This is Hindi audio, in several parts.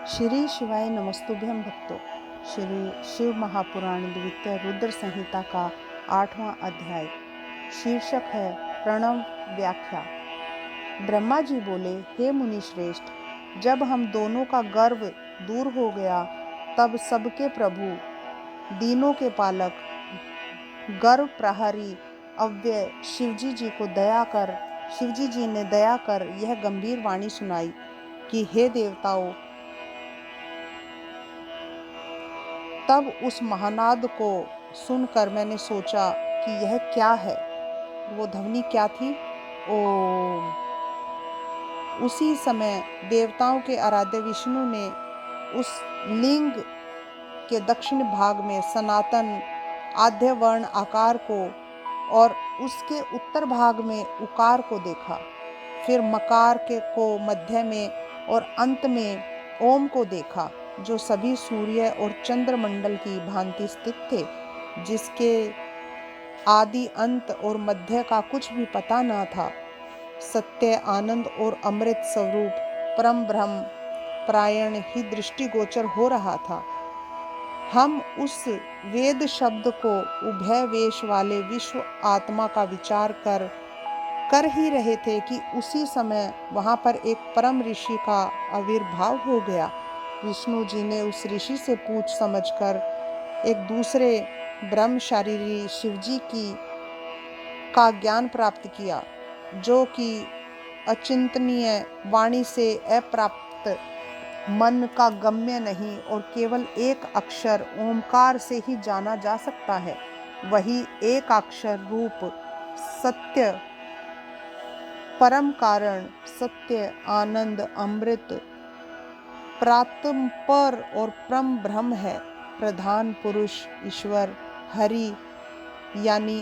श्री शिवाय नमस्तुभ्यं भक्तों। श्री शिव महापुराण द्वितीय रुद्र संहिता का 8वां अध्याय। शीर्षक है प्रणव व्याख्या। ब्रह्मा जी बोले, हे मुनि श्रेष्ठ, जब हम दोनों का गर्व दूर हो गया तब सबके प्रभु, दीनों के पालक, गर्व प्रहरी अव्यय शिवजी जी ने दया कर यह गंभीर वाणी सुनाई कि हे देवताओं, तब उस महानाद को सुनकर मैंने सोचा कि यह क्या है। वो ध्वनि क्या थी? ओम। उसी समय देवताओं के आराध्य विष्णु ने उस लिंग के दक्षिण भाग में सनातन आद्य वर्ण आकार को और उसके उत्तर भाग में उकार को देखा। फिर मकार को मध्य में और अंत में ओम को देखा, जो सभी सूर्य और चंद्रमंडल की भांति स्थित थे, जिसके आदि अंत और मध्य का कुछ भी पता न था। सत्य, आनंद और अमृत स्वरूप परम ब्रह्म प्रायण ही दृष्टिगोचर हो रहा था। हम उस वेद शब्द को उभय वेश वाले विश्व आत्मा का विचार कर ही रहे थे कि उसी समय वहां पर एक परम ऋषि का आविर्भाव हो गया। विष्णु जी ने उस ऋषि से पूछ समझकर एक दूसरे ब्रह्मशारीरी शिवजी का ज्ञान प्राप्त किया, जो कि अचिंतनीय वाणी से अप्राप्त मन का गम्य नहीं और केवल एक अक्षर ओमकार से ही जाना जा सकता है। वही एक अक्षर रूप सत्य, परम कारण, सत्य, आनंद, अमृत, प्रातंपर और परम ब्रह्म है। प्रधान पुरुष ईश्वर हरि यानी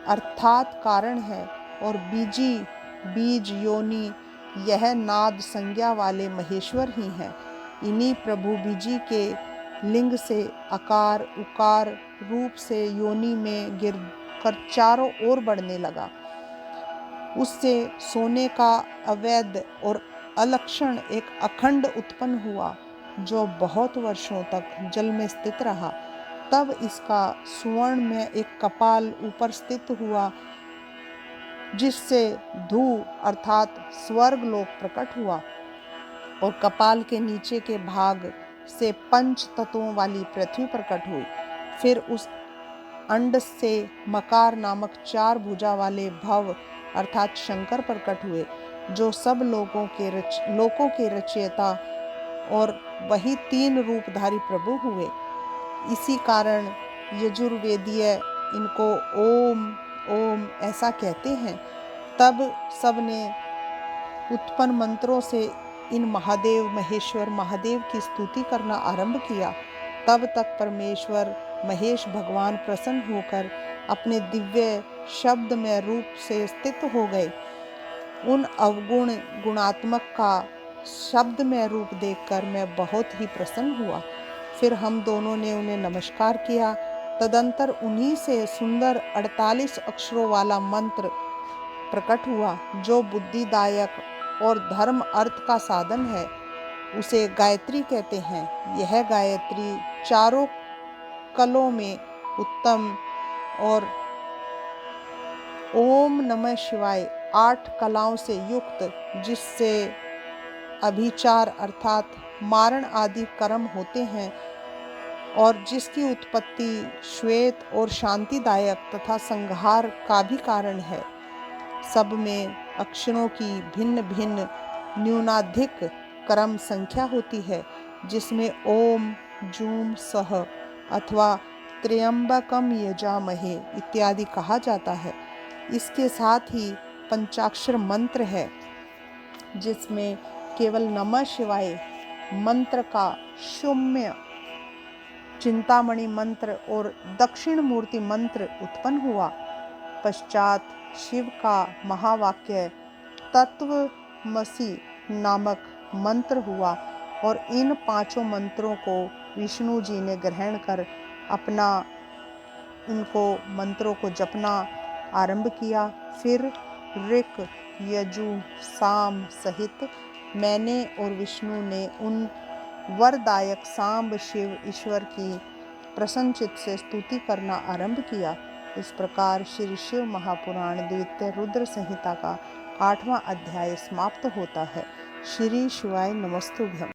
अर्थात कारण है, और बीज योनि यह नाद संज्ञा वाले महेश्वर ही हैं। इन्हीं प्रभु बीजी के लिंग से आकार उकार रूप से योनि में गिर कर चारों ओर बढ़ने लगा। उससे सोने का अवैध और अलक्षण एक अखंड उत्पन्न हुआ, जो बहुत वर्षों तक जल में स्थित रहा। तब इसका सुवर्ण में एक कपाल ऊपर स्थित हुआ, जिससे धू अर्थात स्वर्ग लोक प्रकट हुआ, और कपाल के नीचे के भाग से पंच तत्वों वाली पृथ्वी प्रकट हुई। फिर उस अंड से मकार नामक 4 भुजा वाले भव अर्थात शंकर प्रकट हुए, जो सब लोकों के रचयिता और वही 3 रूपधारी प्रभु हुए। इसी कारण यजुर्वेदीय इनको ओम ओम ऐसा कहते हैं। तब सबने उत्पन्न मंत्रों से इन महादेव महेश्वर महादेव की स्तुति करना आरंभ किया। तब तक परमेश्वर महेश भगवान प्रसन्न होकर अपने दिव्य शब्द में रूप से स्थित हो गए। उन अवगुण गुणात्मक का शब्द में रूप देखकर मैं बहुत ही प्रसन्न हुआ। फिर हम दोनों ने उन्हें नमस्कार किया। तदंतर उन्हीं से सुंदर 48 अक्षरों वाला मंत्र प्रकट हुआ, जो बुद्धिदायक और धर्म अर्थ का साधन है। उसे गायत्री कहते हैं। यह गायत्री चारों कलों में उत्तम और ओम नमः शिवाय 8 कलाओं से युक्त, जिससे अभिचार अर्थात मारण आदि कर्म होते हैं, और जिसकी उत्पत्ति श्वेत और शांतिदायक तथा संहार का भी कारण है। सब में अक्षरों की भिन्न भिन्न न्यूनाधिक क्रम संख्या होती है, जिसमें ओम, जूम, सह अथवा त्र्यंबकम यजामहे इत्यादि कहा जाता है। इसके साथ ही पंचाक्षर मंत्र है, जिसमें केवल नमः शिवाय मंत्र का शून्य, चिंतामणि मंत्र और दक्षिण मूर्ति मंत्र उत्पन्न हुआ। पश्चात शिव का महावाक्य तत्वमसि नामक मंत्र हुआ, और इन 5 मंत्रों को विष्णु जी ने ग्रहण कर इनको मंत्रों को जपना आरंभ किया। फिर ऋक, यजु, साम सहित मैंने और विष्णु ने उन वरदायक सांब शिव ईश्वर की प्रसन्नचित से स्तुति करना आरंभ किया। इस प्रकार श्री शिव महापुराण द्वितीय रुद्र संहिता का 8वां अध्याय समाप्त होता है। श्री शिवाय नमस्तुभ्यम।